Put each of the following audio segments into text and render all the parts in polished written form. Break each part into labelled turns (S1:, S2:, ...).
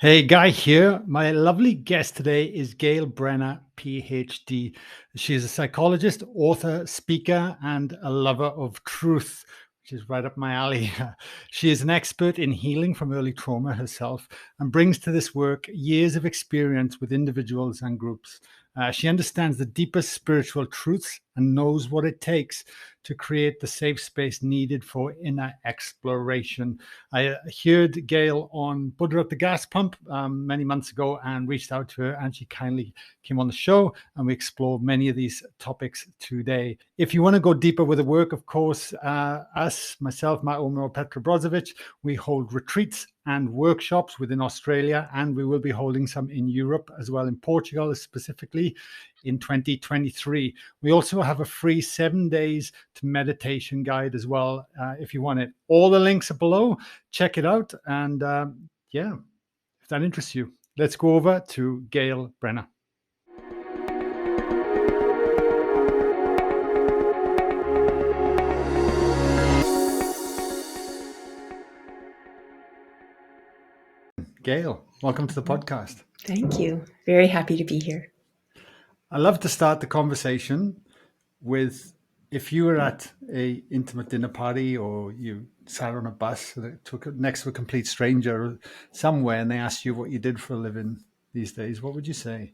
S1: Hey, Guy here. My lovely guest today is Gail Brenner, PhD. She is a psychologist, author, speaker, and a lover of truth, which is right up my alley. She is an expert in healing from early trauma herself and brings to this work years of experience with individuals and groups. She understands the deepest spiritual truths and knows what it takes to create the safe space needed for inner exploration. I heard Gail on Buddha at the Gas Pump many months ago and reached out to her, and she kindly came on the show, and we explored many of these topics today. If you want to go deeper with the work, of course, myself, Matt Omer, Petra Brozovic, we hold retreats and workshops within Australia, and we will be holding some in Europe as well, in Portugal specifically in 2023. We also have a free 7 days to meditation guide as well, if you want it. All the links are below. Check it out. And yeah, if that interests you, let's go over to Gail Brenner. Gail, welcome to the podcast.
S2: Thank you. Very happy to be here.
S1: I love to start the conversation with, if you were at a intimate dinner party or you sat on a bus that took next to a complete stranger somewhere and they asked you what you did for a living these days, what would you say?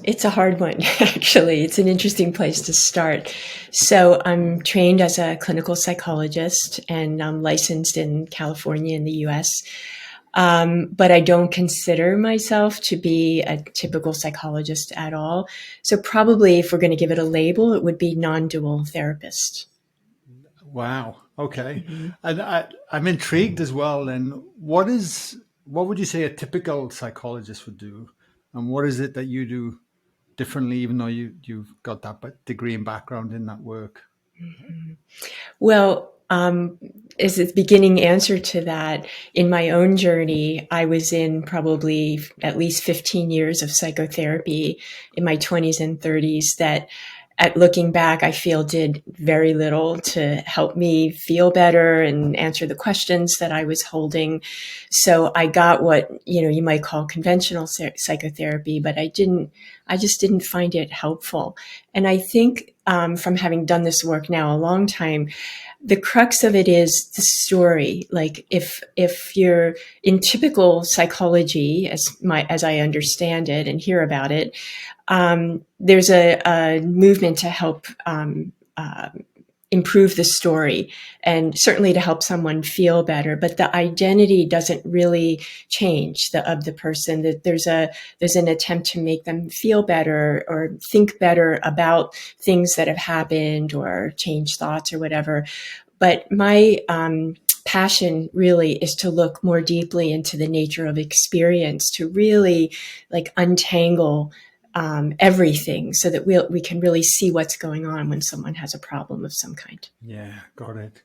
S2: It's a hard one, actually. It's an interesting place to start. So I'm trained as a clinical psychologist and I'm licensed in California in the US. But I don't consider myself to be a typical psychologist at all. So probably if we're going to give it a label, it would be non-dual therapist.
S1: Wow. Okay. Mm-hmm. And I'm intrigued as well. Then what would you say a typical psychologist would do? And what is it that you do differently, even though you've got that degree and background in that work?
S2: Mm-hmm. Well, as the beginning answer to that, in my own journey, I was in probably at least 15 years of psychotherapy in my 20s and 30s that, at looking back, I feel did very little to help me feel better and answer the questions that I was holding. So I got what, you might call conventional psychotherapy, but I just didn't find it helpful. And I think, from having done this work now a long time, the crux of it is the story. Like if you're in typical psychology, as I understand it and hear about it, there's a movement to help improve the story and certainly to help someone feel better, but the identity doesn't really change of the person. That there's an attempt to make them feel better or think better about things that have happened or change thoughts or whatever. But my passion really is to look more deeply into the nature of experience, to really untangle everything so that we can really see what's going on when someone has a problem of some kind.
S1: Yeah, got it.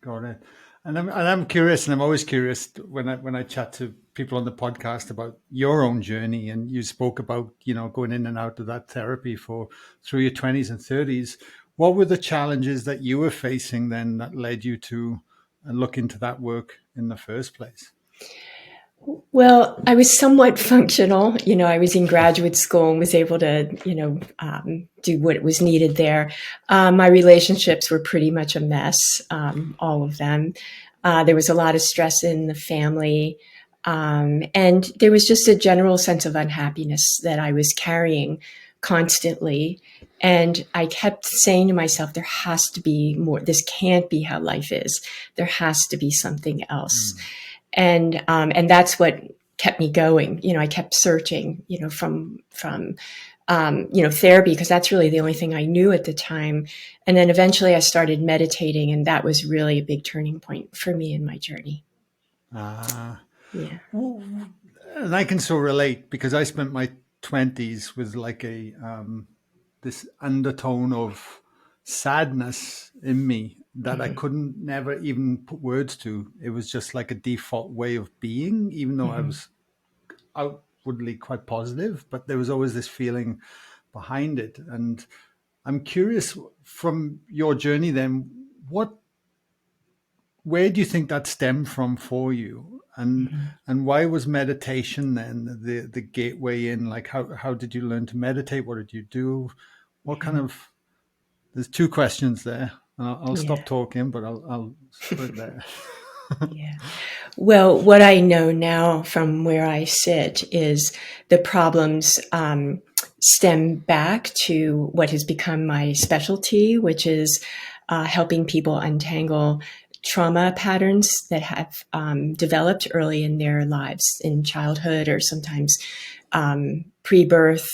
S1: And I'm curious, and I'm always curious when I chat to people on the podcast about your own journey. And you spoke about going in and out of that therapy through your 20s and 30s. What were the challenges that you were facing then that led you to look into that work in the first place?
S2: Well, I was somewhat functional. I was in graduate school and was able to, do what was needed there. My relationships were pretty much a mess, all of them. There was a lot of stress in the family. And there was just a general sense of unhappiness that I was carrying constantly. And I kept saying to myself, there has to be more. This can't be how life is. There has to be something else. And that's what kept me going. I kept searching, from therapy, because that's really the only thing I knew at the time. And then eventually I started meditating, and that was really a big turning point for me in my journey.
S1: Yeah.
S2: Well,
S1: and I can so relate, because I spent my 20s with this undertone of sadness in me that I couldn't never even put words to. It was just like a default way of being, even though I was outwardly quite positive, but there was always this feeling behind it. And I'm curious, from your journey then, where do you think that stemmed from for you? And
S2: Mhm.
S1: and why was meditation then the gateway in? Like how did you learn to meditate? What did you do? What kind
S2: Mhm.
S1: of There's two questions there. I'll
S2: Yeah.
S1: stop talking, but I'll split there.
S2: Yeah. Well, what I know now from where I sit is the problems stem back to what has become my specialty, which is helping people untangle trauma patterns that have developed early in their lives, in childhood or sometimes pre-birth,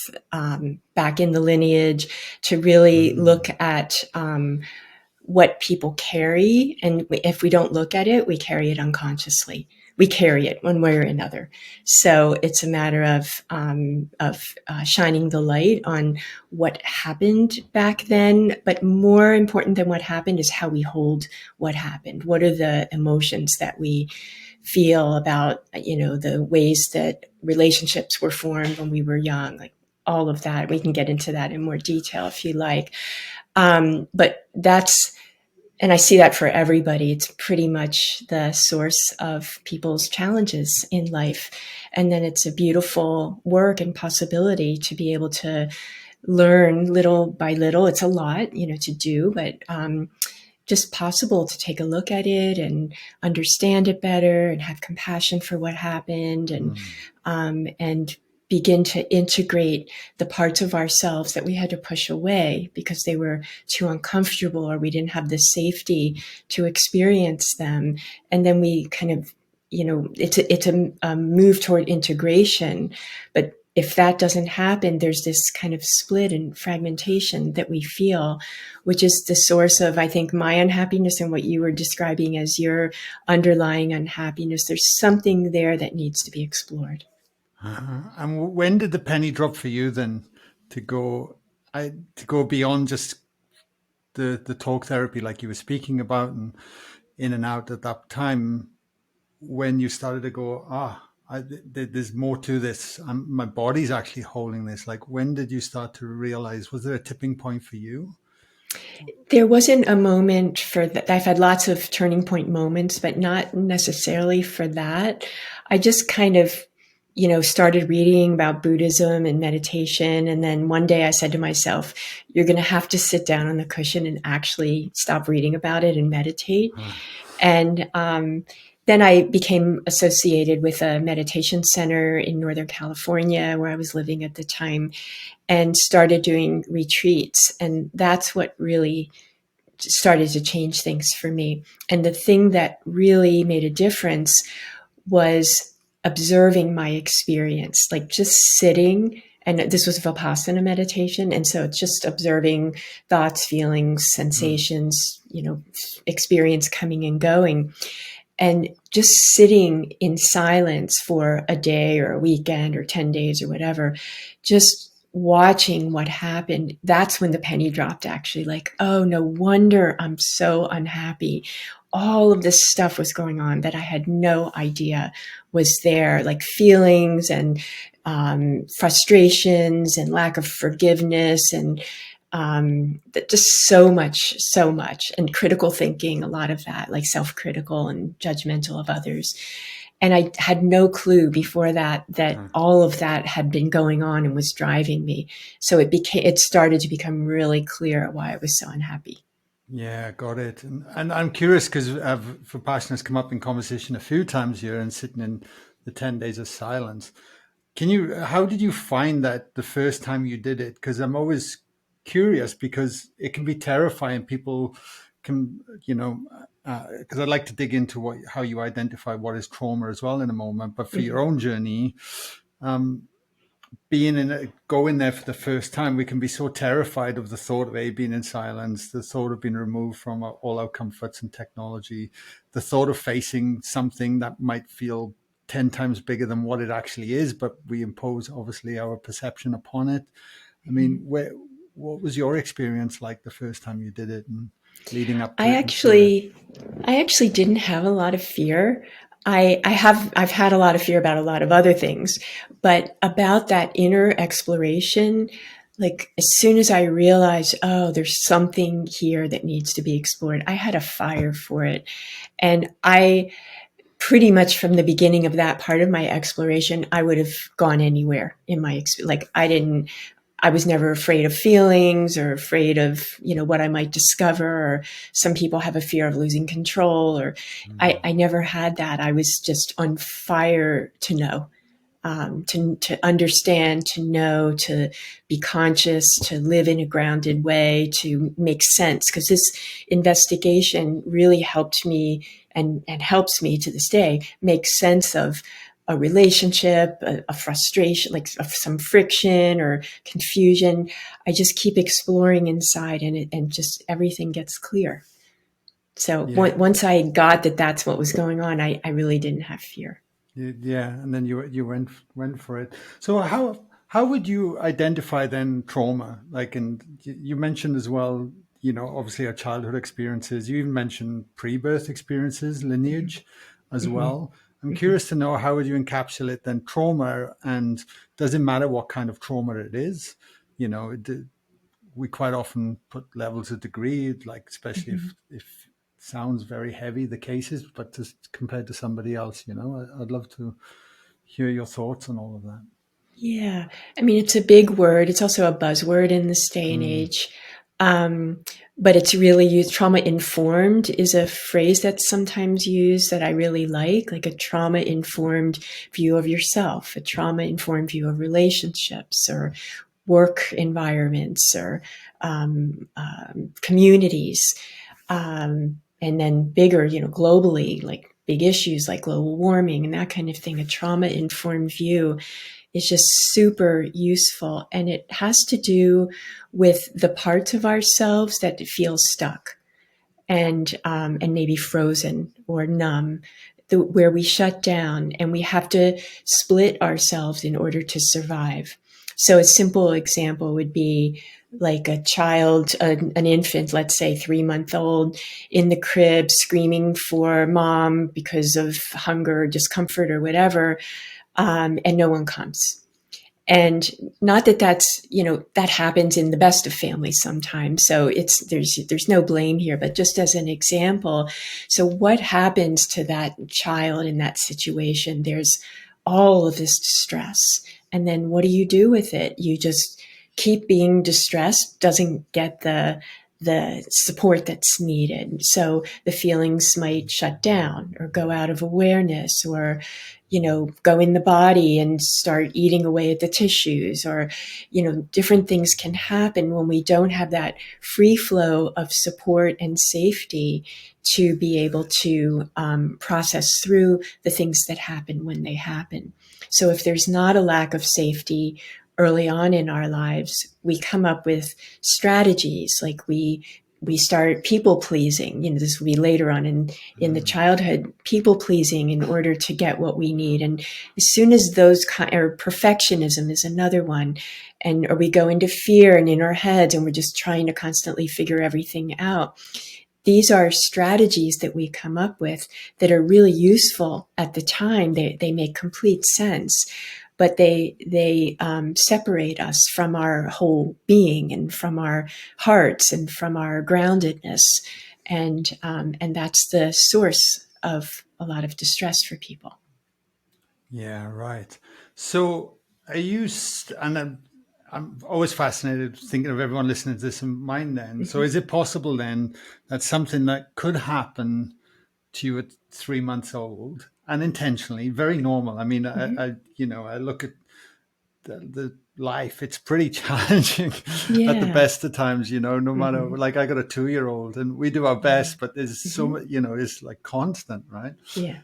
S2: back in the lineage, to really look
S1: Mm,
S2: at what people carry. And if we don't look at it, we carry it unconsciously. We carry it one way or another. So it's a matter of shining the light on what happened back then. But more important than what happened is how we hold what happened. What are the emotions that we feel about, the ways that relationships were formed when we were young, like all of that. We can get into that in more detail if you like. But that's, and I see that for everybody. It's pretty much the source of people's challenges in life. And then it's a beautiful work and possibility to be able to learn little by little. It's a lot, to do, but just possible to take a look at it and understand it better and have compassion for what happened,
S1: mm,
S2: and begin to integrate the parts of ourselves that we had to push away because they were too uncomfortable or we didn't have the safety to experience them. And then we kind of, it's a move toward integration. But if that doesn't happen, there's this kind of split and fragmentation that we feel, which is the source of, I think, my unhappiness and what you were describing as your underlying unhappiness. There's something there that needs to be explored.
S1: And when did the penny drop for you then to go beyond just the talk therapy like you were speaking about and in and out at that time when you started to go, there's more to this. My body's actually holding this. Like, when did you start to realize? Was there a tipping point for you?
S2: There wasn't a moment for that. I've had lots of turning point moments, but not necessarily for that. I just kind of, started reading about Buddhism and meditation. And then one day I said to myself, you're going to have to sit down on the cushion and actually stop reading about it and meditate.
S1: Huh.
S2: And then I became associated with a meditation center in Northern California where I was living at the time, and started doing retreats. And that's what really started to change things for me. And the thing that really made a difference was observing my experience, like just sitting. And this was Vipassana meditation. And so it's just observing thoughts, feelings,
S1: Mm.
S2: sensations, experience coming and going. And just sitting in silence for a day or a weekend or 10 days or whatever, just watching what happened. That's when the penny dropped, actually. Like, oh, no wonder I'm so unhappy. All of this stuff was going on that I had no idea was there, like feelings and frustrations and lack of forgiveness and just so much, and critical thinking, a lot of that, like self-critical and judgmental of others. And I had no clue before that
S1: Huh.
S2: all of that had been going on and was driving me. So it started to become really clear why I was so unhappy.
S1: Yeah, got it. And I'm curious because Vipassana has come up in conversation a few times here and sitting in the 10 days of silence. How did you find that the first time you did it? Because I'm always curious because it can be terrifying. People can, because I'd like to dig into how you identify what is trauma as well in a moment. But for your
S2: Mhm.
S1: own journey, um, going there for the first time, we can be so terrified of the thought of being in silence, the thought of being removed from all our comforts and technology, the thought of facing something that might feel 10 times bigger than what it actually is, but we impose obviously our perception upon it. I mean, what was your experience like the first time you did it and leading up to
S2: I
S1: it and through it?
S2: actually, I actually didn't have a lot of fear. I've had a lot of fear about a lot of other things, but about that inner exploration, like as soon as I realized, oh, there's something here that needs to be explored, I had a fire for it. And pretty much from the beginning of that part of my exploration, I would have gone anywhere in my like I was never afraid of feelings or afraid of, what I might discover, or some people have a fear of losing control, or I never had that. I was just on fire to know, to understand, to know, to be conscious, to live in a grounded way, to make sense. Because this investigation really helped me and helps me to this day make sense of a relationship, a frustration, like of some friction or confusion. I just keep exploring inside, and just everything gets clear. So once I got that that's what was going on, I really didn't have fear.
S1: Yeah, and then you went for it. So how would you identify then trauma? Like, and you mentioned as well, obviously our childhood experiences. You even mentioned pre-birth experiences, lineage, as well. I'm curious to know, how would you encapsulate then trauma, and does it matter what kind of trauma it is? We quite often put levels of degree, like especially if it sounds very heavy, the cases, but just compared to somebody else, I'd love to hear your thoughts on all of that.
S2: Yeah. I mean, it's a big word. It's also a buzzword in this day and age. But it's really used. Trauma informed is a phrase that's sometimes used that I really like a trauma informed view of yourself, a trauma informed view of relationships or work environments or communities. And then bigger, globally, like big issues like global warming and that kind of thing. A trauma informed view is just super useful. And it has to do with the parts of ourselves that feel stuck and maybe frozen or numb, where we shut down and we have to split ourselves in order to survive. So a simple example would be like a child, an infant, let's say 3-month-old, in the crib screaming for mom because of hunger or discomfort or whatever, and no one comes. And not that that's, that happens in the best of families sometimes. So there's no blame here, but just as an example. So what happens to that child in that situation? There's all of this distress. And then what do you do with it? You just keep being distressed, doesn't get the support that's needed. So the feelings might shut down or go out of awareness, or go in the body and start eating away at the tissues, or, different things can happen when we don't have that free flow of support and safety to be able to process through the things that happen when they happen. So if there's not a lack of safety early on in our lives, we come up with strategies like we start people pleasing. This will be later on in the childhood, people pleasing in order to get what we need. And as soon as those or perfectionism is another one, or we go into fear and in our heads, and we're just trying to constantly figure everything out. These are strategies that we come up with that are really useful at the time. They make complete sense. But they separate us from our whole being and from our hearts and from our groundedness, and that's the source of a lot of distress for people.
S1: Yeah, right. So I'm always fascinated thinking of everyone listening to this in mind then. So is it possible then that something that could happen to you at 3 months old, unintentionally, very normal? I mean, I look at the life, it's pretty challenging at the best of times, no matter, like I got a 2-year-old and we do our best, but there's so much, it's like constant, right?
S2: Yeah.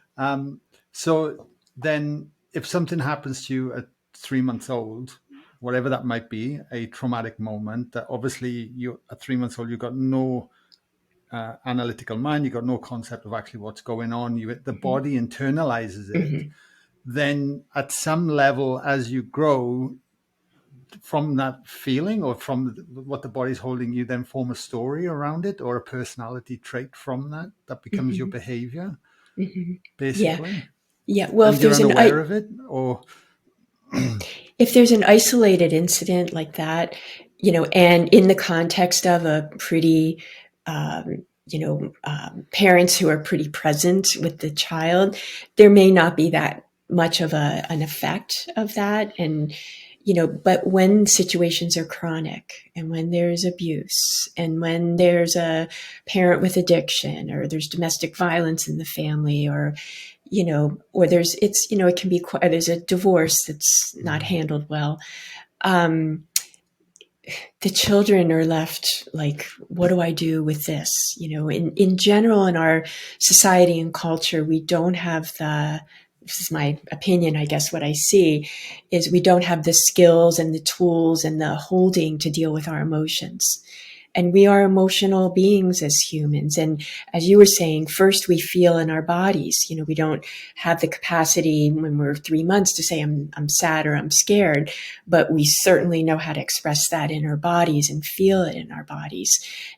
S1: So then if something happens to you at 3 months old, whatever that might be, a traumatic moment that obviously you at 3 months old, you've got no analytical mind, you've got no concept of actually what's going on, the body internalizes it. Then at some level, as you grow, from that feeling or from what the body's holding, you then form a story around it or a personality trait from that becomes your behavior, basically.
S2: Yeah. Well,
S1: and you're unaware of it, or
S2: if there's an isolated incident like that, and in the context of a pretty parents who are pretty present with the child, there may not be that much of an effect of that. And, but when situations are chronic and when there's abuse and when there's a parent with addiction or there's domestic violence in the family or, or it can be there's a divorce that's not handled well. The children are left like, what do I do with this? In general, in our society and culture, we don't have this is my opinion, I guess what I see is we don't have the skills and the tools and the holding to deal with our emotions. And we are emotional beings as humans. And as you were saying, first we feel in our bodies. We don't have the capacity when we're 3 months to say, I'm sad or I'm scared, but we certainly know how to express that in our bodies and feel it in our bodies.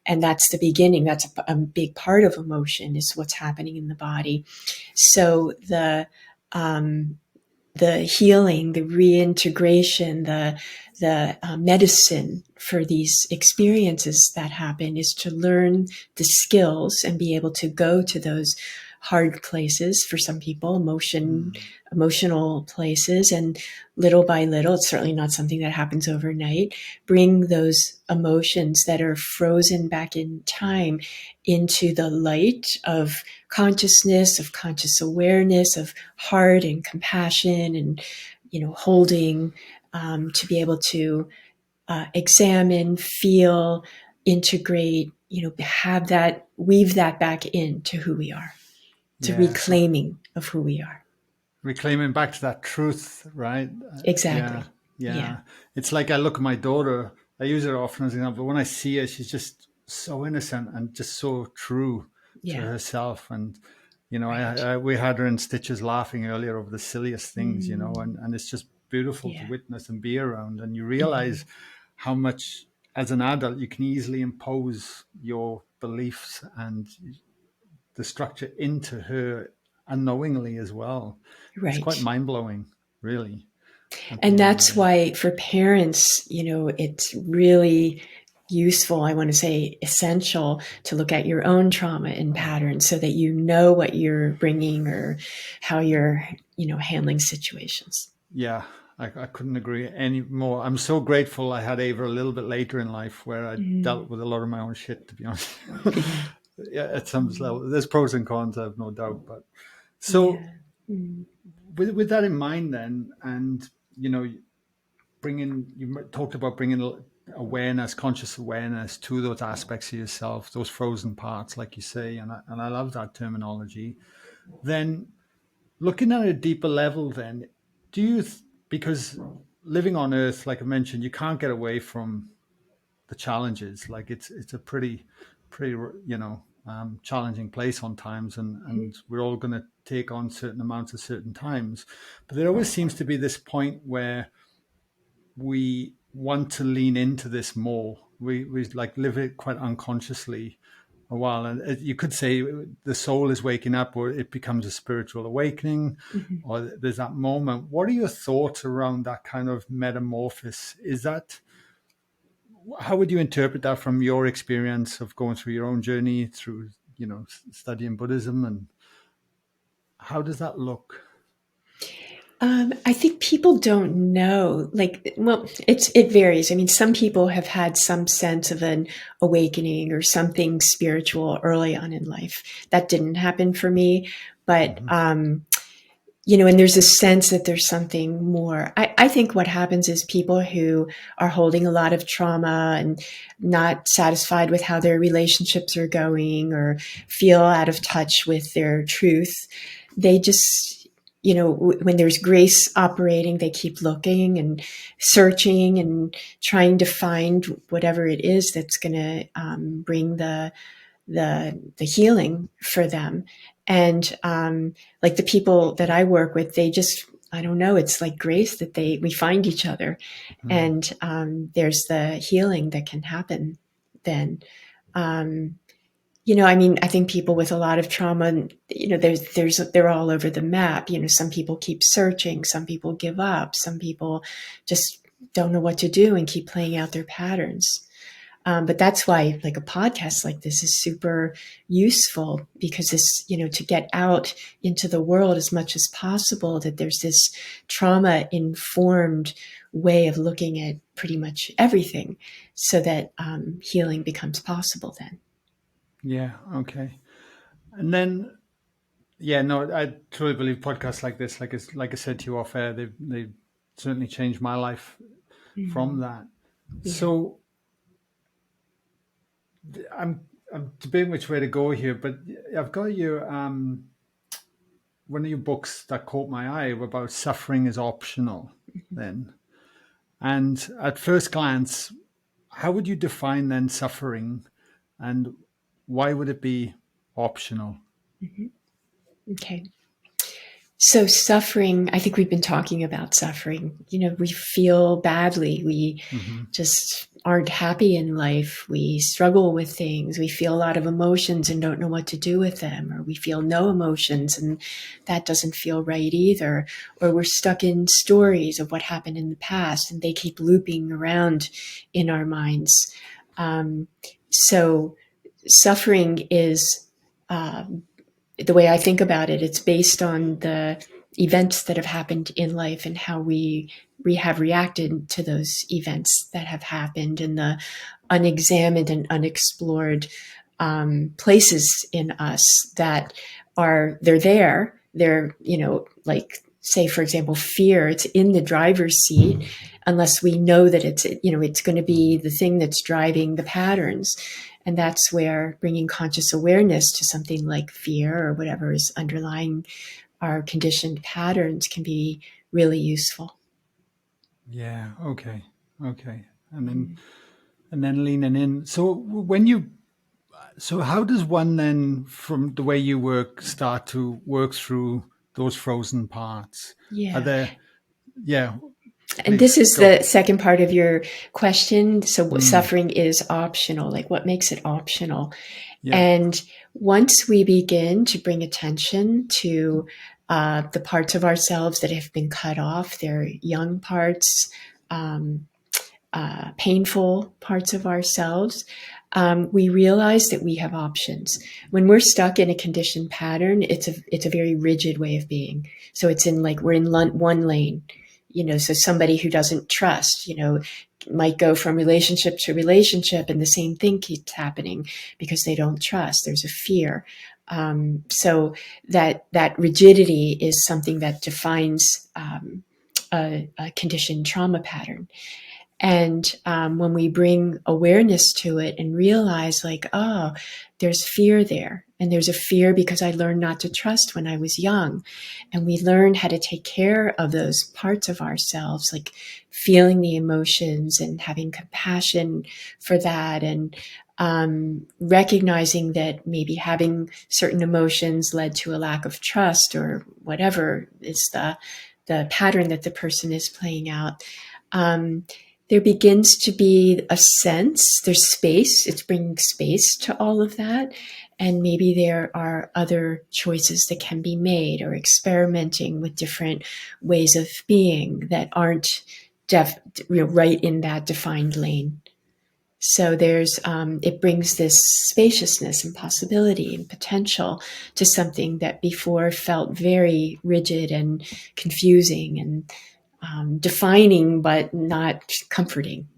S2: And that's the beginning. That's a big part of emotion, is what's happening in the body. So the healing, the reintegration, the medicine for these experiences that happen is to learn the skills and be able to go to those hard places for some people, emotional places, and little by little, it's certainly not something that happens overnight, bring those emotions that are frozen back in time into the light of consciousness, of conscious awareness, of heart and compassion and, holding, to be able to examine, feel, integrate, have that, weave that back into who we are. It's a reclaiming of who we are.
S1: Reclaiming back to that truth, right?
S2: Exactly.
S1: Yeah. It's like I look at my daughter, I use her often as an example. When I see her, she's just so innocent and just so true to herself. And, right. We had her in stitches laughing earlier over the silliest things, and it's just beautiful to witness and be around. And you realize how much, as an adult, you can easily impose your beliefs and the structure into her unknowingly as well. Right. It's quite mind-blowing, really.
S2: And that's why for parents, it's really useful, I want to say essential, to look at your own trauma and patterns so that you know what you're bringing or how you're, handling situations.
S1: Yeah, I couldn't agree any more. I'm so grateful I had Ava a little bit later in life where I dealt with a lot of my own shit, to be honest. At some level, there's pros and cons, I have no doubt. But so with that in mind then, and, you talked about bringing awareness, conscious awareness to those aspects of yourself, those frozen parts, like you say, and I love that terminology. Then looking at a deeper level, then, do you, because living on Earth, like I mentioned, you can't get away from the challenges. Like it's a pretty, challenging place on times, and we're all going to take on certain amounts at certain times. But there always seems to be this point where we want to lean into this more. We like live it quite unconsciously a while, and you could say the soul is waking up, or it becomes a spiritual awakening, or there's that moment. What are your thoughts around that kind of metamorphosis? How would you interpret that from your experience of going through your own journey through, studying Buddhism, and how does that look?
S2: I think people don't know. It varies. I mean, some people have had some sense of an awakening or something spiritual early on in life. That didn't happen for me, but and there's a sense that there's something more. I think what happens is people who are holding a lot of trauma and not satisfied with how their relationships are going or feel out of touch with their truth, they just, when there's grace operating, they keep looking and searching and trying to find whatever it is that's going to bring the healing for them. And like the people that I work with, they just, I don't know, it's like grace that we find each other, and there's the healing that can happen then. I think people with a lot of trauma, they're all over the map. Some people keep searching, some people give up, some people just don't know what to do and keep playing out their patterns. But that's why like a podcast like this is super useful, because this, to get out into the world as much as possible, that there's this trauma informed way of looking at pretty much everything, so that healing becomes possible then.
S1: Yeah. Okay. And then, yeah, no, I truly believe podcasts like this, like I said to you off air, they certainly changed my life from that.
S2: Yeah.
S1: So I'm debating which way to go here, but I've got your one of your books that caught my eye about suffering is optional. Then, and at first glance, how would you define then suffering, and why would it be optional?
S2: Okay. So suffering, I think we've been talking about suffering. We feel badly. We just aren't happy in life. We struggle with things. We feel a lot of emotions and don't know what to do with them, or we feel no emotions and that doesn't feel right either. Or we're stuck in stories of what happened in the past and they keep looping around in our minds. So suffering is, the way I think about it, it's based on the events that have happened in life and how we have reacted to those events that have happened, and the unexamined and unexplored places in us that they're there. They're, like, say, for example, fear, it's in the driver's seat unless we know that it's going to be the thing that's driving the patterns. And that's where bringing conscious awareness to something like fear or whatever is underlying our conditioned patterns can be really useful.
S1: Yeah. Okay. And then leaning in. So how does one then, from the way you work, start to work through those frozen parts?
S2: Yeah.
S1: Are there, yeah.
S2: And this is the second part of your question. So suffering is optional. Like, what makes it optional? Yeah. And once we begin to bring attention to the parts of ourselves that have been cut off, their young parts, painful parts of ourselves, we realize that we have options. When we're stuck in a conditioned pattern, it's a very rigid way of being. So it's we're in one lane. So somebody who doesn't trust, might go from relationship to relationship and the same thing keeps happening because they don't trust. There's a fear. So that rigidity is something that defines a conditioned trauma pattern. And when we bring awareness to it and realize, like, oh, there's fear there. And there's a fear because I learned not to trust when I was young. And we learn how to take care of those parts of ourselves, like feeling the emotions and having compassion for that, and recognizing that maybe having certain emotions led to a lack of trust or whatever is the pattern that the person is playing out. There begins to be a sense, there's space, it's bringing space to all of that. And maybe there are other choices that can be made, or experimenting with different ways of being that aren't right in that defined lane. So it brings this spaciousness and possibility and potential to something that before felt very rigid and confusing and defining, but not comforting.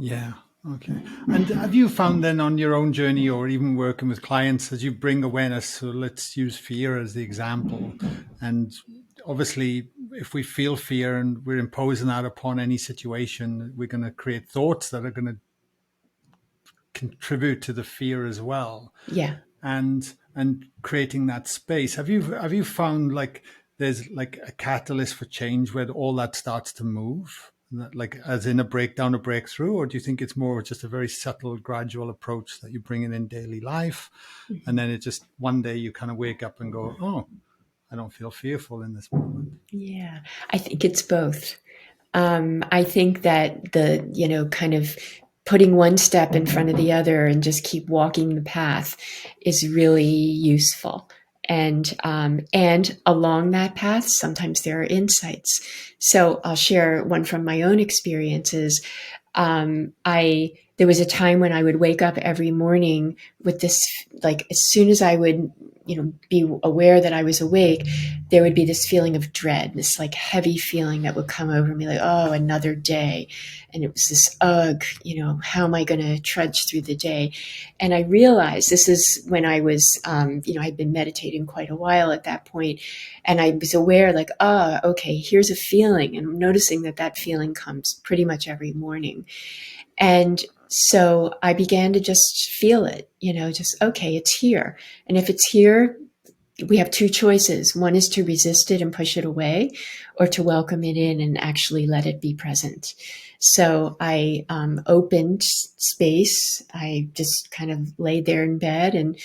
S1: Yeah. Okay. And have you found then on your own journey, or even working with clients, as you bring awareness, so let's use fear as the example. And obviously, if we feel fear and we're imposing that upon any situation, we're going to create thoughts that are going to contribute to the fear as well.
S2: Yeah.
S1: And creating that space. Have you found like there's like a catalyst for change where all that starts to move? Like as in a breakdown, a breakthrough, or do you think it's more just a very subtle, gradual approach that you bring in daily life, and then it just one day you kind of wake up and go, oh, I don't feel fearful in this moment?
S2: Yeah, I think it's both. I think that kind of putting one step in front of the other and just keep walking the path is really useful. And along that path, sometimes there are insights. So I'll share one from my own experiences. I there was a time when I would wake up every morning with this, like, as soon as I would, be aware that I was awake, there would be this feeling of dread, this like heavy feeling that would come over me, like, oh, another day. And it was this, ugh, how am I going to trudge through the day? And I realized this is when I was, I'd been meditating quite a while at that point, and I was aware, like, okay, here's a feeling. And I'm noticing that feeling comes pretty much every morning. And so I began to just feel it, just, okay, it's here. And if it's here, we have two choices. One is to resist it and push it away, or to welcome it in and actually let it be present. So I opened space. I just kind of laid there in bed and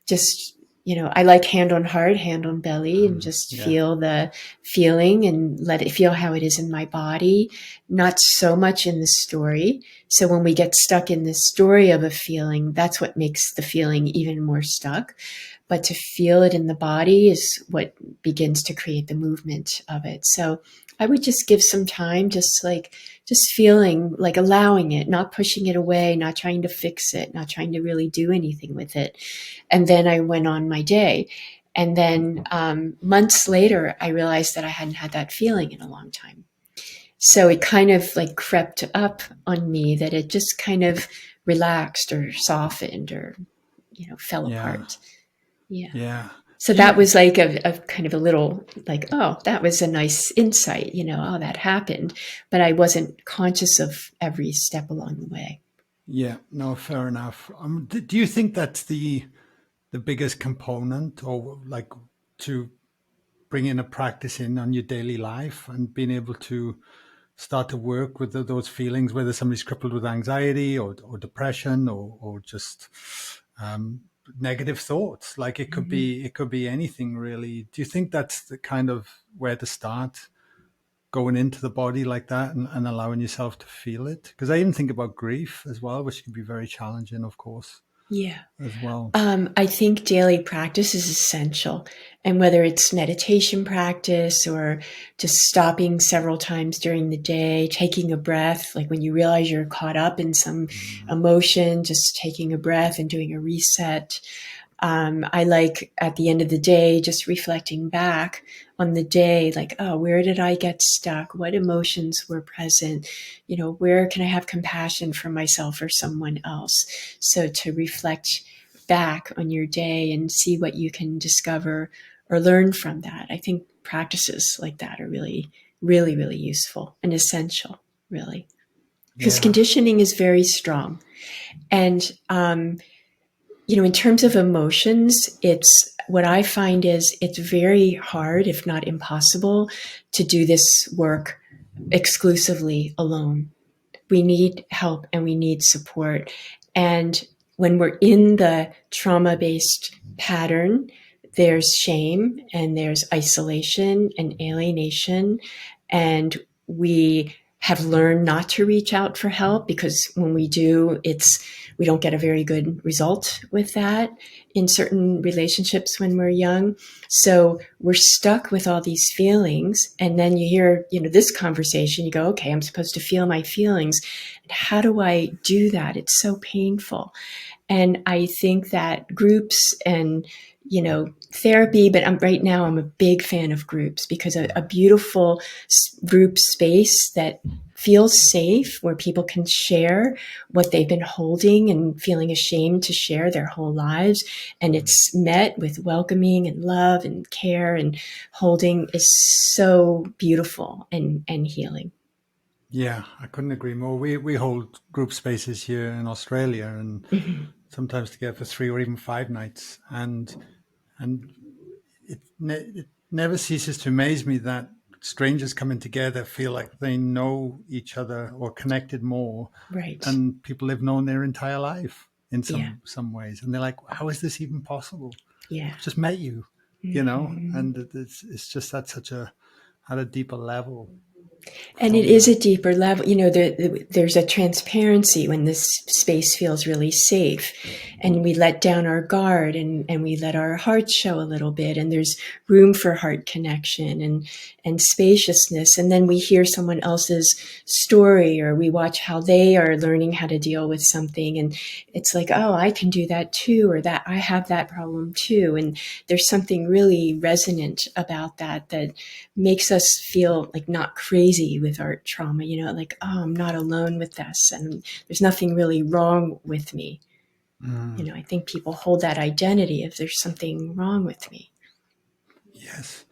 S2: just, I like hand on heart, hand on belly, and just feel the feeling and let it feel how it is in my body, not so much in the story. So when we get stuck in the story of a feeling, that's what makes the feeling even more stuck. But to feel it in the body is what begins to create the movement of it. So I would just give some time, just feeling, like allowing it, not pushing it away, not trying to fix it, not trying to really do anything with it. And then I went on my day. And then months later, I realized that I hadn't had that feeling in a long time. So it kind of like crept up on me, that it just kind of relaxed or softened or, fell apart.
S1: Yeah.
S2: So that was like a kind of a little like, oh, that was a nice insight, oh, that happened. But I wasn't conscious of every step along the way.
S1: Yeah, no, fair enough. Do you think that's the biggest component, or like to bring in a practice in on your daily life and being able to start to work with those feelings, whether somebody's crippled with anxiety or depression or just negative thoughts? Like it could be anything really. Do you think that's the kind of where to start, going into the body like that and allowing yourself to feel it? Because I even think about grief as well, which can be very challenging, of course.
S2: Yeah.
S1: As well.
S2: I think daily practice is essential. And whether it's meditation practice or just stopping several times during the day, taking a breath, like when you realize you're caught up in some emotion, just taking a breath and doing a reset. I like at the end of the day, just reflecting back on the day, like, oh, where did I get stuck? What emotions were present? Where can I have compassion for myself or someone else? So to reflect back on your day and see what you can discover or learn from that. I think practices like that are really, really, really useful and essential, really. Because conditioning is very strong. And, in terms of emotions, what I find is it's very hard, if not impossible, to do this work exclusively alone. We need help and we need support. And when we're in the trauma-based pattern, there's shame and there's isolation and alienation. And we have learned not to reach out for help, because when we do, we don't get a very good result with that in certain relationships when we're young. So we're stuck with all these feelings. And then you hear, this conversation, you go, okay, I'm supposed to feel my feelings. How do I do that? It's so painful. And I think that groups and, therapy, but right now I'm a big fan of groups, because a beautiful group space that feels safe, where people can share what they've been holding and feeling ashamed to share their whole lives. And it's met with welcoming and love and care and holding, is so beautiful and healing.
S1: Yeah, I couldn't agree more. We hold group spaces here in Australia, and sometimes together for 3 or even 5 nights, and it never ceases to amaze me that strangers coming together feel like they know each other or connected more than people they've known their entire life in some ways, and they're like, how is this even possible? I've just met you, and it's just at a deeper level.
S2: And it
S1: from
S2: is
S1: that.
S2: a deeper level. There's a transparency when this space feels really safe, and we let down our guard, and we let our heart show a little bit, and there's room for heart connection and spaciousness. And then we hear someone else's story, or we watch how they are learning how to deal with something. And it's like, oh, I can do that too, or that I have that problem too. And there's something really resonant about that makes us feel like not crazy with our trauma, like, oh, I'm not alone with this, and there's nothing really wrong with me.
S1: Mm,
S2: I think people hold that identity if there's something wrong with me.
S1: yes.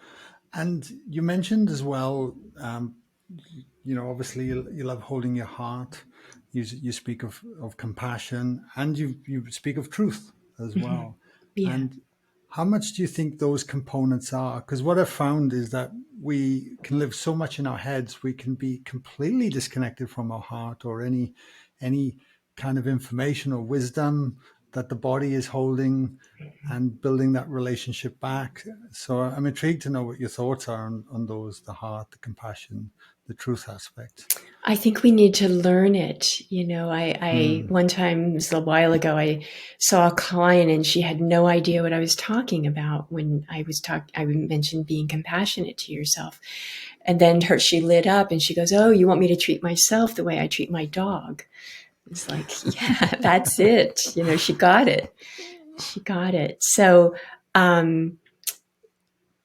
S1: And you mentioned as well, obviously you love holding your heart. You speak of compassion, and you speak of truth as
S2: Mm-hmm.
S1: well.
S2: Yeah.
S1: And how much do you think those components are? Because what I've found is that we can live so much in our heads, we can be completely disconnected from our heart or any kind of information or wisdom that the body is holding and building that relationship back. So I'm intrigued to know what your thoughts are on those, the heart, the compassion, the truth aspect.
S2: I think we need to learn it. I
S1: Mm,
S2: one time, it was a while ago, I saw a client and she had no idea what I was talking about when I mentioned being compassionate to yourself. And then she lit up and she goes, "Oh, you want me to treat myself the way I treat my dog?" It's like, yeah, that's it. She got it. She got it. So, um,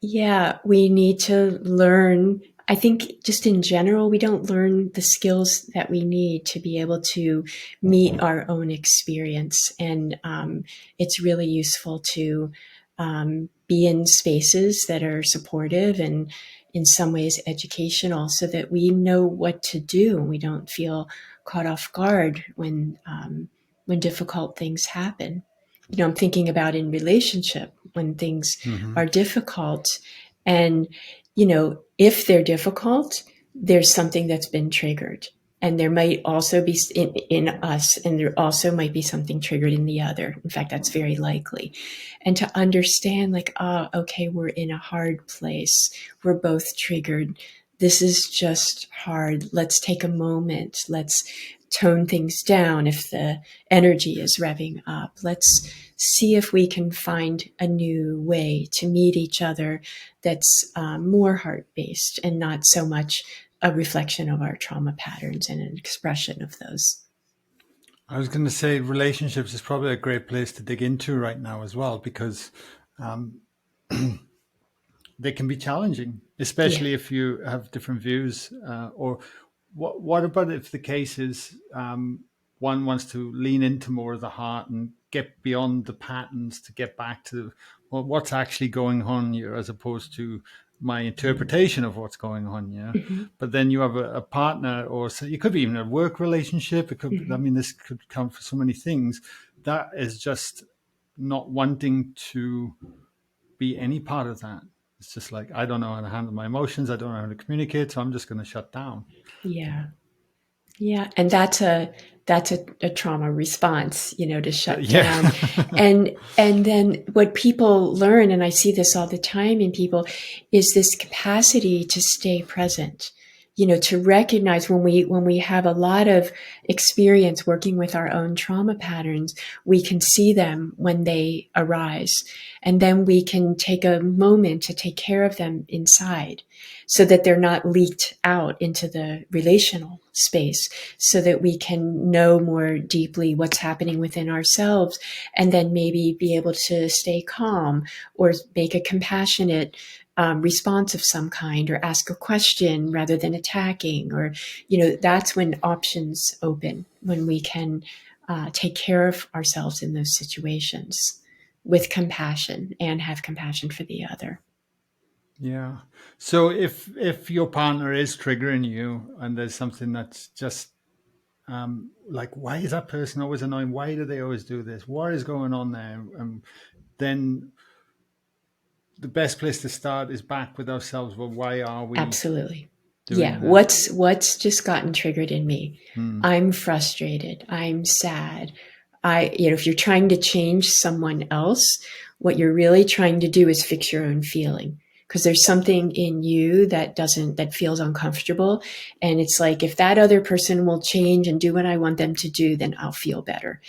S2: yeah, we need to learn. I think just in general, we don't learn the skills that we need to be able to meet our own experience. And it's really useful to be in spaces that are supportive and in some ways educational so that we know what to do and we don't feel caught off guard when difficult things happen. I'm thinking about in relationship when things
S1: hmm
S2: are difficult. And, if they're difficult, there's something that's been triggered. And there might also be in us, and there also might be something triggered in the other. In fact, that's very likely. And to understand, like, oh, okay, we're in a hard place. We're both triggered. This is just hard. Let's take a moment. Let's tone things down if the energy is revving up. Let's see if we can find a new way to meet each other that's more heart based and not so much a reflection of our trauma patterns and an expression of those.
S1: I was going to say relationships is probably a great place to dig into right now as well, because um, they can be challenging,
S2: Yeah.
S1: especially if you have different views. Or what about if the case is one wants to lean into more of the heart and get beyond the patterns to get back to what's actually going on here, as opposed to my interpretation of what's going on.
S2: Mm-hmm.
S1: But then you have a partner, or so it could be even a work relationship. It could, I
S2: Mm-hmm.
S1: mean, this could come for so many things. That is just not wanting to be any part of that. It's just like, I don't know how to handle my emotions. I don't know how to communicate. So I'm just going to shut down.
S2: Yeah. Yeah, and that's a trauma response, to shut
S1: Yeah.
S2: down. And then what people learn, and I see this all the time in people, is this capacity to stay present. To recognize when we have a lot of experience working with our own trauma patterns, we can see them when they arise. And then we can take a moment to take care of them inside so that they're not leaked out into the relational space, so that we can know more deeply what's happening within ourselves and then maybe be able to stay calm or make a compassionate response of some kind or ask a question rather than attacking. Or, that's when options open, when we can take care of ourselves in those situations with compassion and have compassion for the other.
S1: Yeah. So if your partner is triggering you and there's something that's just like, why is that person always annoying? Why do they always do this? What is going on there? Then the best place to start is back with ourselves. Well, why are we
S2: Absolutely. Yeah.
S1: doing that?
S2: What's just gotten triggered in me?
S1: Hmm.
S2: I'm frustrated. I'm sad. If you're trying to change someone else, what you're really trying to do is fix your own feeling. because there's something in you that feels uncomfortable. And it's like, if that other person will change and do what I want them to do, then I'll feel better.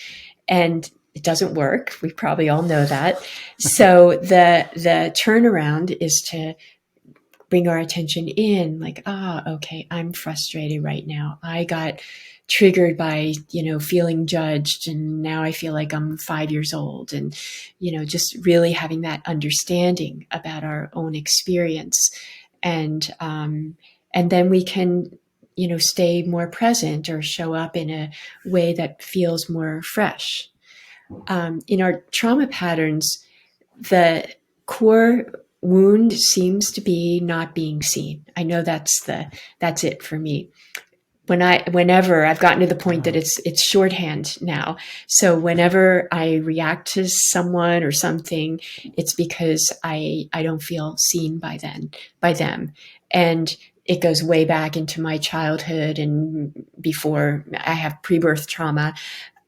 S2: And it doesn't work. We probably all know that. So the turnaround is to bring our attention in, like, okay, I'm frustrated right now. I got triggered by, feeling judged, and now I feel like I'm 5 years old. And, just really having that understanding about our own experience. And then we can, stay more present or show up in a way that feels more fresh. In our trauma patterns, the core wound seems to be not being seen. I know that's it for me. Whenever I've gotten to the point that it's shorthand now. So whenever I react to someone or something, it's because I don't feel seen by them. And it goes way back into my childhood and before. I have pre-birth trauma.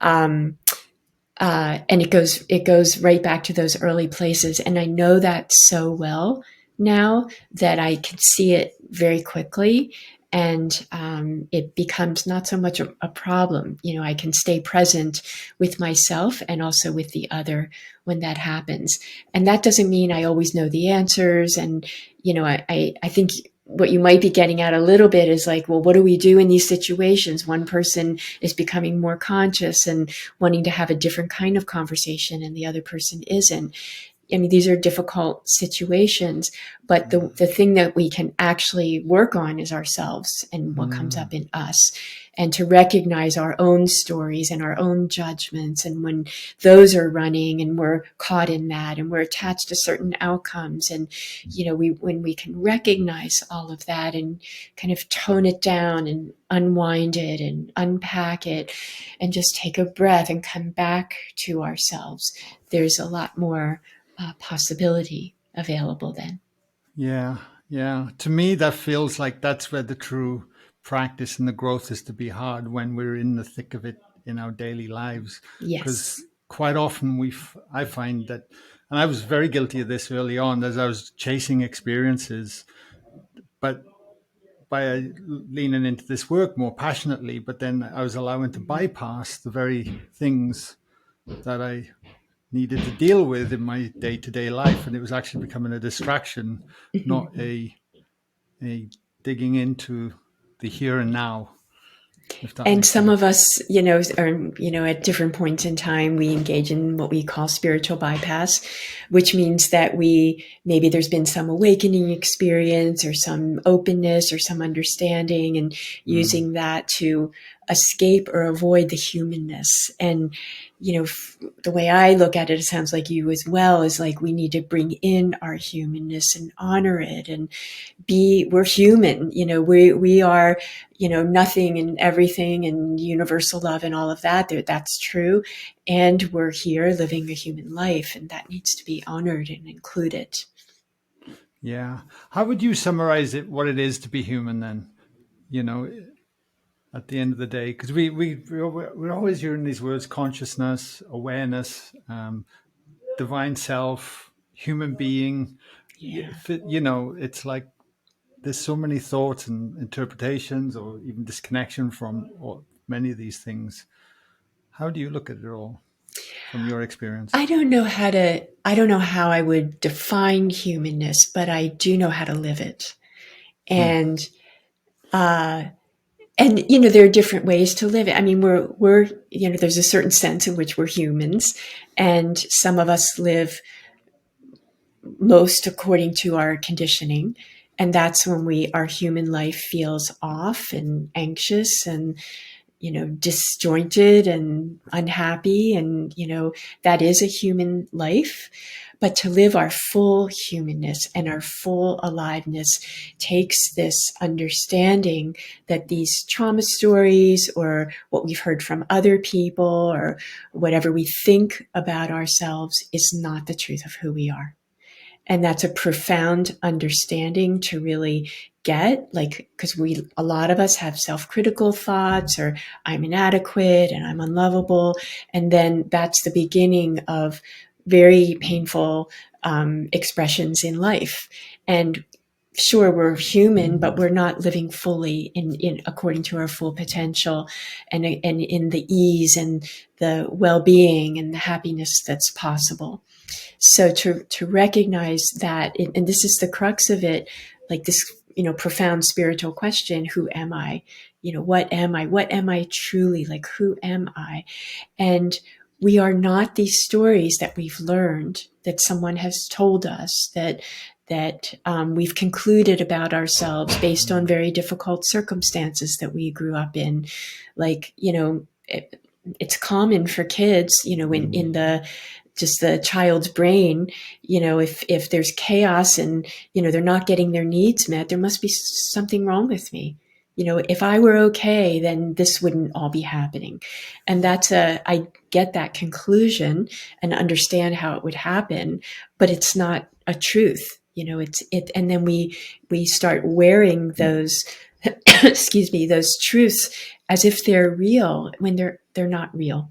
S2: And it goes right back to those early places. And I know that so well now that I can see it very quickly. And it becomes not so much a problem. I can stay present with myself and also with the other when that happens. And that doesn't mean I always know the answers. And, I think what you might be getting at a little bit is like, well, what do we do in these situations? One person is becoming more conscious and wanting to have a different kind of conversation, and the other person isn't. I mean, these are difficult situations, but the thing that we can actually work on is ourselves and what comes up in us, and to recognize our own stories and our own judgments. And when those are running and we're caught in that and we're attached to certain outcomes, and, when we can recognize all of that and kind of tone it down and unwind it and unpack it and just take a breath and come back to ourselves, there's a lot more possibility available then.
S1: Yeah. To me, that feels like that's where the true practice and the growth is to be hard, when we're in the thick of it in our daily lives.
S2: Yes.
S1: Because quite often I find that, and I was very guilty of this early on, as I was chasing experiences, but by leaning into this work more passionately, but then I was allowing to bypass the very things that I needed to deal with in my day-to-day life, and it was actually becoming a distraction, not a digging into the here and now.
S2: And some of us, are, at different points in time, we engage in what we call spiritual bypass, which means that maybe there's been some awakening experience or some openness or some understanding, and using that to escape or avoid the humanness. And, the way I look at it, it sounds like you as well, is like we need to bring in our humanness and honor it and we're human. We are, nothing and everything and universal love and all of that. That's true. And we're here living a human life, and that needs to be honored and included.
S1: Yeah. How would you summarize what it is to be human then? At the end of the day, because we're always hearing these words: consciousness, awareness, divine self, human being.
S2: Yeah.
S1: It's like there's so many thoughts and interpretations, or even disconnection from many of these things. How do you look at it all from your experience?
S2: I don't know how I would define humanness, but I do know how to live it. And, there are different ways to live it. I mean, we're there's a certain sense in which we're humans, and some of us live most according to our conditioning. And that's when our human life feels off and anxious and, disjointed and unhappy. And, that is a human life. But to live our full humanness and our full aliveness takes this understanding that these trauma stories, or what we've heard from other people, or whatever we think about ourselves, is not the truth of who we are. And that's a profound understanding to really get, because a lot of us have self-critical thoughts, or I'm inadequate and I'm unlovable. And then that's the beginning of very painful expressions in life. And sure, we're human, but we're not living fully in according to our full potential, and in the ease and the well-being and the happiness that's possible. So to recognize that, and this is the crux of it, like this, profound spiritual question: who am I? What am I? What am I truly? Like, who am I? And we are not these stories that we've learned, that someone has told us, that we've concluded about ourselves based on very difficult circumstances that we grew up in. Like, it's common for kids, in the just the child's brain, if there's chaos and, they're not getting their needs met, there must be something wrong with me. If I were okay, then this wouldn't all be happening. And I get that conclusion and understand how it would happen, but it's not a truth. And then we start wearing those, excuse me, those truths as if they're real when they're not real.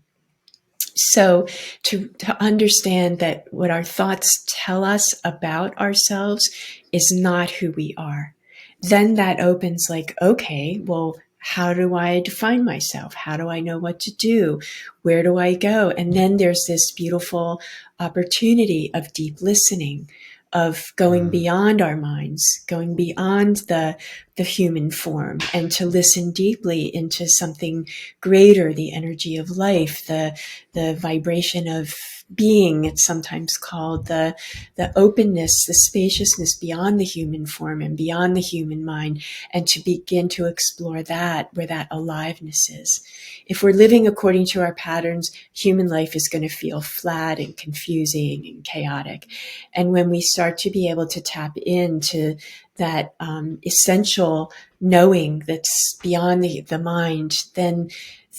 S2: So to understand that what our thoughts tell us about ourselves is not who we are, then that opens like, okay, well, how do I define myself? How do I know what to do? Where do I go? And then there's this beautiful opportunity of deep listening, of going beyond our minds, going beyond the human form, and to listen deeply into something greater, the energy of life, the vibration of being, it's sometimes called, the openness, the spaciousness beyond the human form and beyond the human mind, and to begin to explore that, where that aliveness is. If we're living according to our patterns, human life is going to feel flat and confusing and chaotic. And when we start to be able to tap into that essential knowing that's beyond the mind, then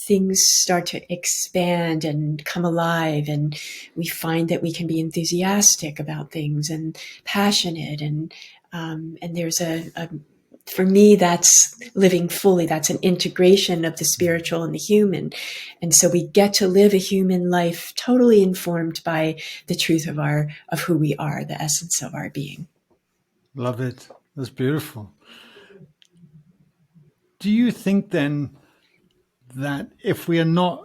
S2: things start to expand and come alive, and we find that we can be enthusiastic about things and passionate, and there's for me, that's living fully. That's an integration of the spiritual and the human. And so we get to live a human life totally informed by the truth of who we are, the essence of our being.
S1: Love it. That's beautiful. Do you think then that if we are not,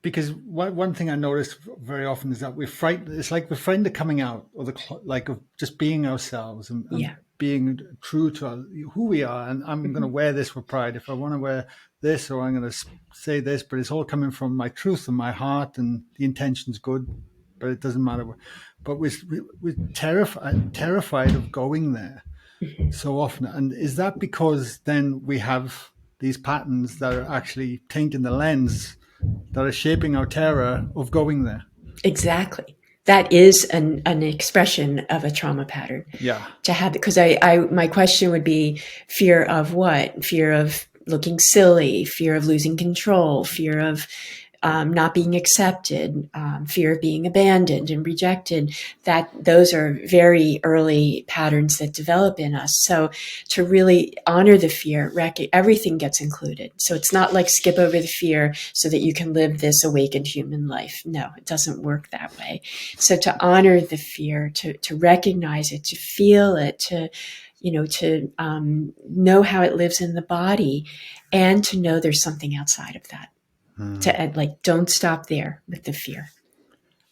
S1: because one thing I notice very often is that we're frightened. It's like we're frightened of coming out, or like of just being ourselves and being true to who we are. And I'm going to wear this with pride. If I want to wear this, or I'm going to say this, but it's all coming from my truth and my heart, and the intention's good, but it doesn't matter. But we're terrified of going there so often. And is that because then we have these patterns that are actually tainting the lens, that are shaping our terror of going there?
S2: Exactly. That is an expression of a trauma pattern.
S1: Yeah.
S2: To have, because my question would be fear of what? Fear of looking silly, fear of losing control, fear of not being accepted, fear of being abandoned and rejected. That those are very early patterns that develop in us. So to really honor the fear, everything gets included. So it's not like skip over the fear so that you can live this awakened human life. No, it doesn't work that way. So to honor the fear, to recognize it, to feel it, to know how it lives in the body, and to know there's something outside of that. To don't stop there with the fear.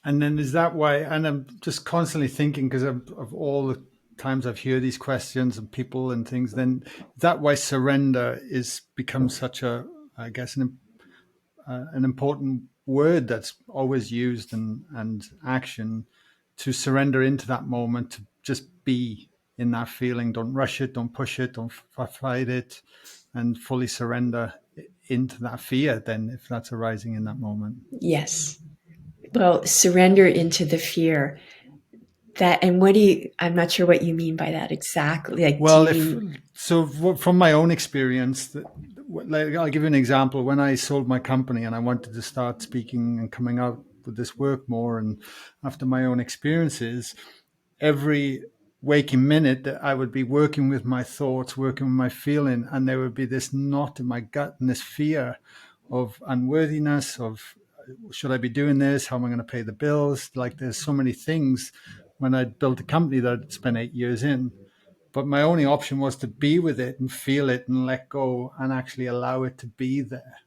S1: And then is that why, and I'm just constantly thinking, because of all the times I've heard these questions and people and things, then is that why surrender becomes such a, I guess, an important word that's always used, and action, to surrender into that moment, to just be in that feeling. Don't rush it, don't push it, don't fight it, and fully surrender into that fear then, if that's arising in that moment.
S2: Yes. Well, surrender into the fear. That, and I'm not sure what you mean by that exactly. Like,
S1: from my own experience, I'll give you an example. When I sold my company and I wanted to start speaking and coming out with this work more, and after my own experiences, every waking minute that I would be working with my thoughts, working with my feeling, and there would be this knot in my gut and this fear of unworthiness, of should I be doing this? How am I going to pay the bills? Like, there's so many things when I built a company that I'd spent 8 years in. But my only option was to be with it and feel it and let go and actually allow it to be there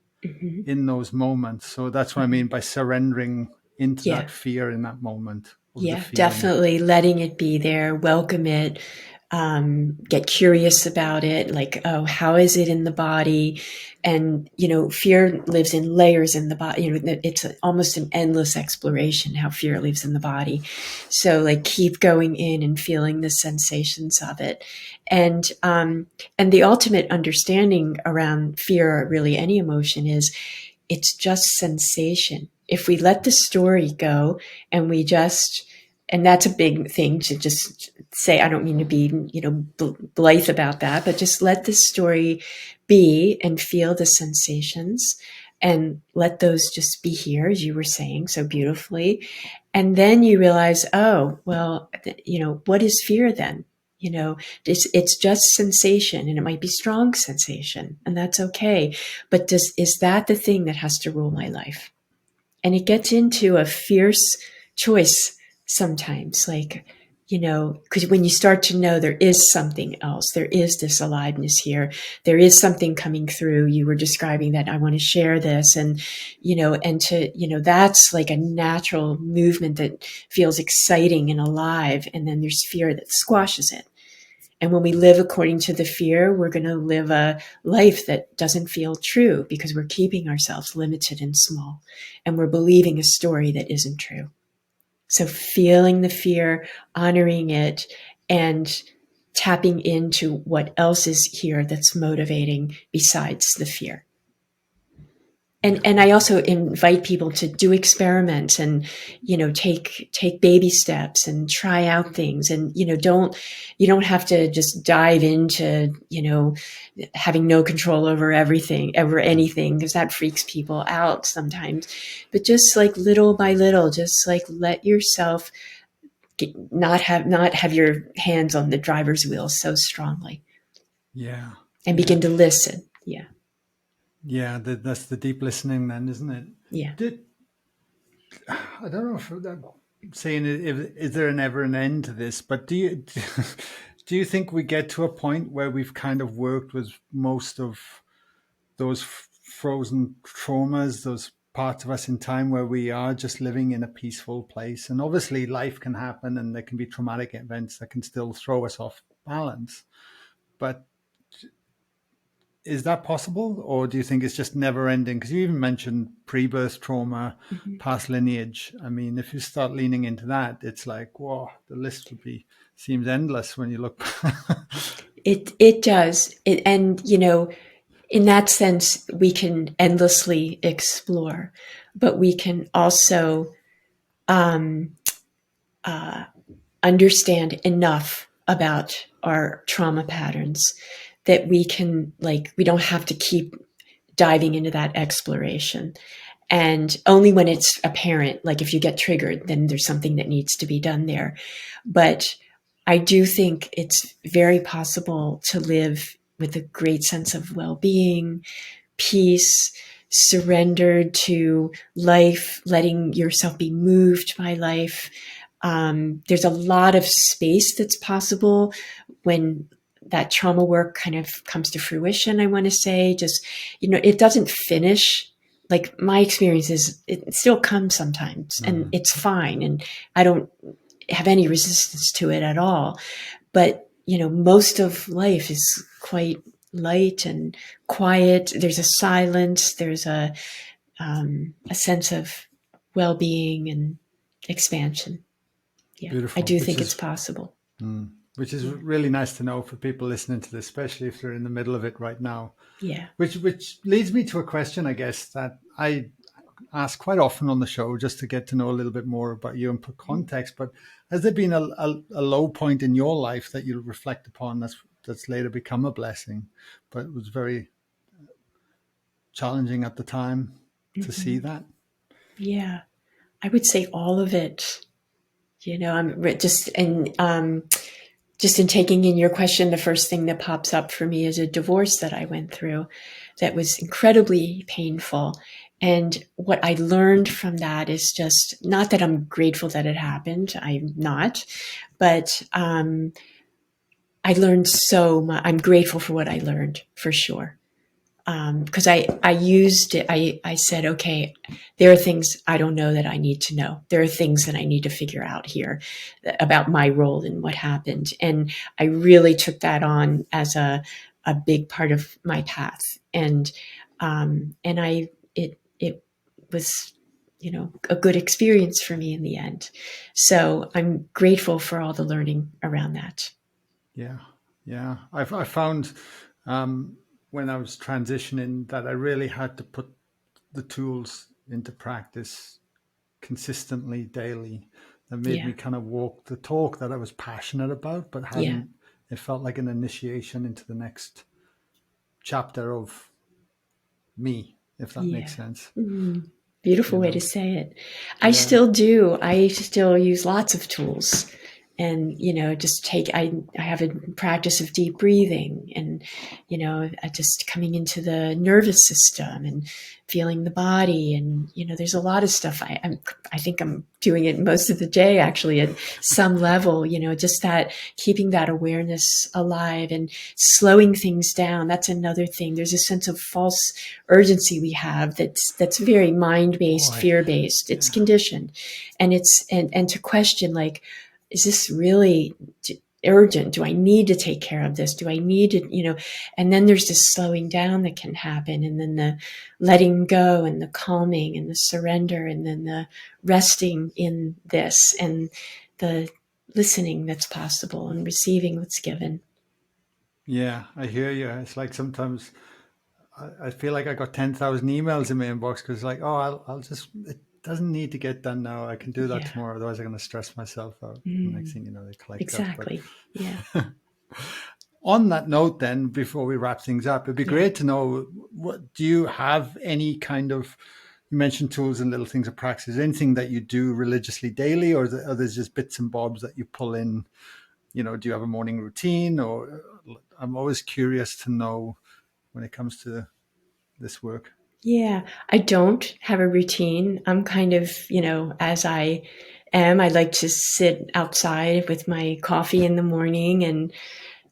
S1: in those moments. So that's what I mean by surrendering into that fear in that moment.
S2: Yeah, definitely letting it be there, welcome it, get curious about it. Like, oh, how is it in the body? And, fear lives in layers in the body. It's almost an endless exploration how fear lives in the body. So like keep going in and feeling the sensations of it. And the ultimate understanding around fear, or really any emotion, is it's just sensation. If we let the story go and and that's a big thing to just say, I don't mean to be, blithe about that, but just let the story be and feel the sensations and let those just be here, as you were saying so beautifully. And then you realize, oh, well, what is fear then? It's just sensation, and it might be strong sensation, and that's okay. But is that the thing that has to rule my life? And it gets into a fierce choice sometimes, like, because when you start to know there is something else, there is this aliveness here, there is something coming through. You were describing that I want to share this, and, that's like a natural movement that feels exciting and alive. And then there's fear that squashes it. And when we live according to the fear, we're going to live a life that doesn't feel true because we're keeping ourselves limited and small, and we're believing a story that isn't true. So feeling the fear, honoring it, and tapping into what else is here that's motivating besides the fear. And I also invite people to do experiments and, take baby steps and try out things. And, you don't have to just dive into, having no control over anything, because that freaks people out sometimes. But just like little by little, just like let yourself not have your hands on the driver's wheel so strongly.
S1: Yeah.
S2: And begin to listen. Yeah.
S1: Yeah, that's the deep listening then, isn't it?
S2: Yeah.
S1: I don't know if I'm saying is there ever an end to this, but do you think we get to a point where we've kind of worked with most of those frozen traumas, those parts of us in time where we are just living in a peaceful place? And obviously life can happen and there can be traumatic events that can still throw us off balance. But is that possible, or do you think it's just never ending? Because you even mentioned pre-birth trauma, past lineage. I mean, if you start leaning into that, it's like, whoa, the list seems endless when you look.
S2: It does. And in that sense, we can endlessly explore, but we can also understand enough about our trauma patterns that we don't have to keep diving into that exploration. And only when it's apparent, like if you get triggered, then there's something that needs to be done there. But I do think it's very possible to live with a great sense of well-being, peace, surrendered to life, letting yourself be moved by life. There's a lot of space that's possible when that trauma work kind of comes to fruition. I want to say, just, it doesn't finish. Like my experience is it still comes sometimes and it's fine. And I don't have any resistance to it at all. But, most of life is quite light and quiet. There's a silence. There's a sense of well-being and expansion. Yeah, beautiful. I do think it's possible.
S1: Which is really nice to know for people listening to this, especially if they're in the middle of it right now.
S2: Yeah.
S1: Which leads me to a question, I guess, that I ask quite often on the show, just to get to know a little bit more about you and put context. But has there been a low point in your life that you'll reflect upon that's later become a blessing, but it was very challenging at the time to see that?
S2: Yeah, I would say all of it. I'm just in taking in your question, the first thing that pops up for me is a divorce that I went through that was incredibly painful. And what I learned from that is just not that I'm grateful that it happened. I'm not, but I learned so much. I'm grateful for what I learned for sure. Because I used it. I said, okay, there are things I don't know that I need to know. There are things that I need to figure out here about my role and what happened. And I really took that on as a big part of my path. And it was, a good experience for me in the end. So I'm grateful for all the learning around that.
S1: Yeah, yeah. I found when I was transitioning that I really had to put the tools into practice consistently, daily. That made me
S2: Yeah.
S1: kind of walk the talk that I was passionate about, but
S2: Yeah.
S1: hadn't. It felt like an initiation into the next chapter of me, if that
S2: Yeah.
S1: makes sense.
S2: Mm. Beautiful
S1: You
S2: way to
S1: know?
S2: say it. I
S1: Yeah.
S2: still do. I still use lots of tools. And, just I have a practice of deep breathing and, just coming into the nervous system and feeling the body. And, there's a lot of stuff. I think I'm doing it most of the day, actually, at some level, just that keeping that awareness alive and slowing things down. That's another thing. There's a sense of false urgency we have that's very mind-based,
S1: Boy.
S2: fear-based. It's
S1: Yeah.
S2: conditioned. And to question, like, is this really urgent? Do I need to take care of this? Do I need to, and then there's this slowing down that can happen, and then the letting go and the calming and the surrender, and then the resting in this and the listening that's possible and receiving what's given.
S1: Yeah, I hear you. It's like sometimes I feel like I got 10,000 emails in my inbox because, like, oh, I'll just, it doesn't need to get done now. I can do that
S2: Yeah.
S1: tomorrow. Otherwise, I'm going to stress myself out. And next
S2: Mm,
S1: thing you know, they collect up. But
S2: exactly. Yeah.
S1: on that note, then, before we wrap things up, it'd be
S2: Yeah.
S1: great to know, what do you have any kind of, you mentioned tools and little things of practice, is there anything that you do religiously daily, or are there just bits and bobs that you pull in? Do you have a morning routine? Or I'm always curious to know when it comes to this work.
S2: Yeah, I don't have a routine. I'm kind of, as I am, I like to sit outside with my coffee in the morning and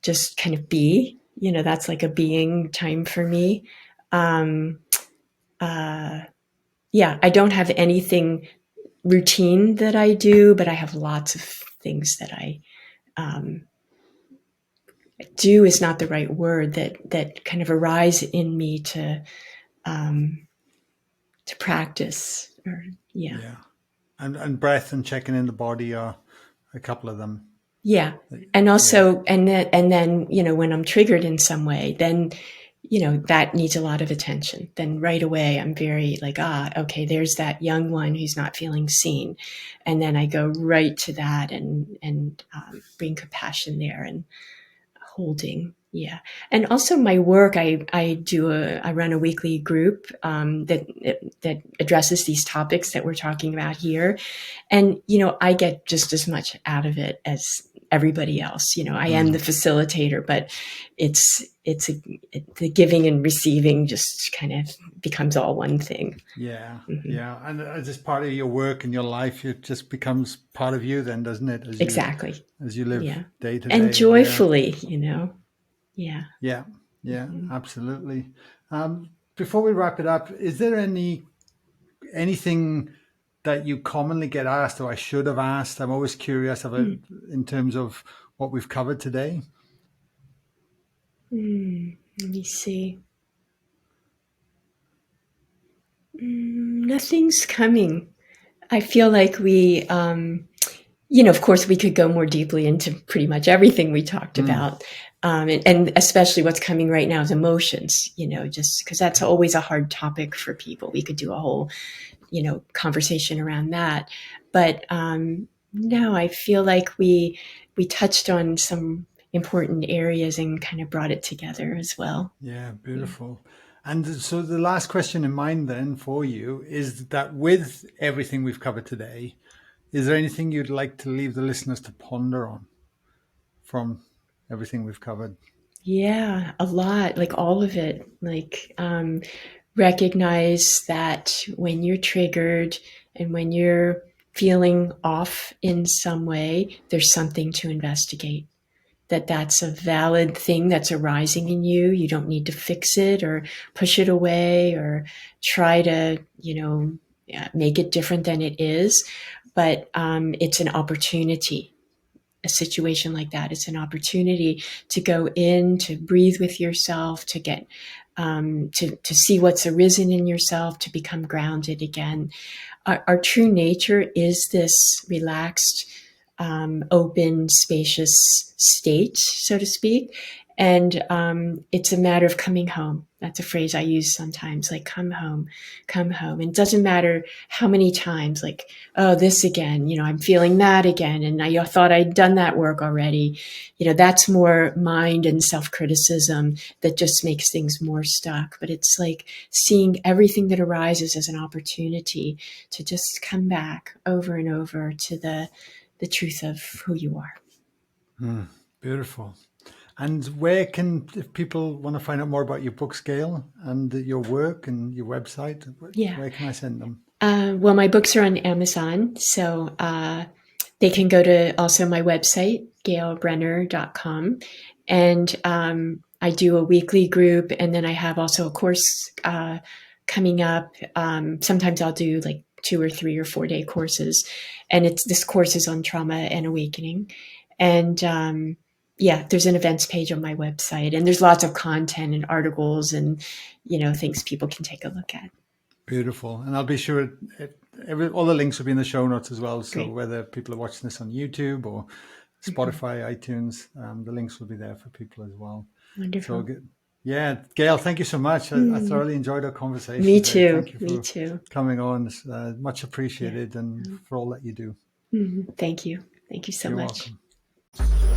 S2: just kind of be, that's like a being time for me. Um, uh, yeah, I don't have anything routine that I do, but I have lots of things that I um, do is not the right word that kind of arise in me um, to practice. Or yeah.
S1: Yeah. And breath and checking in the body are a couple of them.
S2: Yeah. And
S1: Yeah.
S2: also, and then, when I'm triggered in some way, then, that needs a lot of attention. Then right away, I'm very like, okay, there's that young one who's not feeling seen. And then I go right to that and bring compassion there and holding. Yeah. And also my work, I run a weekly group, that addresses these topics that we're talking about here. And, I get just as much out of it as everybody else. I am the
S1: Mm.
S2: facilitator, but the giving and receiving just kind of becomes all one thing.
S1: Yeah.
S2: Hmm.
S1: Yeah. And as just part of your work and your life, it just becomes part of you then, doesn't it?
S2: Exactly.
S1: As you live
S2: Yeah.
S1: day to
S2: And
S1: day. Yeah.
S2: joyfully. Yeah.
S1: Yeah. Yeah.
S2: Hmm.
S1: Absolutely. Before we wrap it up, is there anything that you commonly get asked, or I should have asked? I'm always curious about in terms of what we've covered today.
S2: Let me see. Nothing's coming. I feel like of course, we could go more deeply into pretty much everything we talked
S1: Mm.
S2: about. And especially what's coming right now is emotions, just because that's always a hard topic for people. We could do a whole, conversation around that. But no, I feel like we touched on some important areas and kind of brought it together as well.
S1: Yeah,
S2: Yeah.
S1: beautiful. And so the last question in mind then for you is that, with everything we've covered today, is there anything you'd like to leave the listeners to ponder on from everything we've covered?
S2: Yeah, a lot, like all of it. Like recognize that when you're triggered and when you're feeling off in some way, there's something to investigate. That's a valid thing that's arising in you. You don't need to fix it or push it away or try to, make it different than it is. But it's an opportunity. A situation like that, it's an opportunity to go in, to breathe with yourself, to get to see what's arisen in yourself, to become grounded again. Our true nature is this relaxed, open, spacious state, so to speak. And it's a matter of coming home. That's a phrase I use sometimes, like come home, come home. And it doesn't matter how many times, like, oh, this again, I'm feeling that again. And I thought I'd done that work already. That's more mind and self-criticism that just makes things more stuck. But it's like seeing everything that arises as an opportunity to just come back over and over to the truth of who you are.
S1: Beautiful. And where if people want to find out more about your books, Gail, and your work and your website, where can I send them?
S2: Well, my books are on Amazon, so they can go to also my website, gailbrenner.com. And I do a weekly group, and then I have also a course coming up. Sometimes I'll do like 2 or 3 or 4 day courses. And this course is on trauma and awakening. And there's an events page on my website, and there's lots of content and articles and, things people can take a look at.
S1: Beautiful. And I'll be sure all the links will be in the show notes as well. So
S2: Great.
S1: Whether people are watching this on YouTube or Spotify, iTunes, the links will be there for people as well.
S2: Wonderful.
S1: So, yeah, Gail, thank you so much. I thoroughly enjoyed our conversation.
S2: Me too.
S1: Thank you for coming on. It's much appreciated and for all that you do.
S2: Thank you. Thank you so much.
S1: Welcome.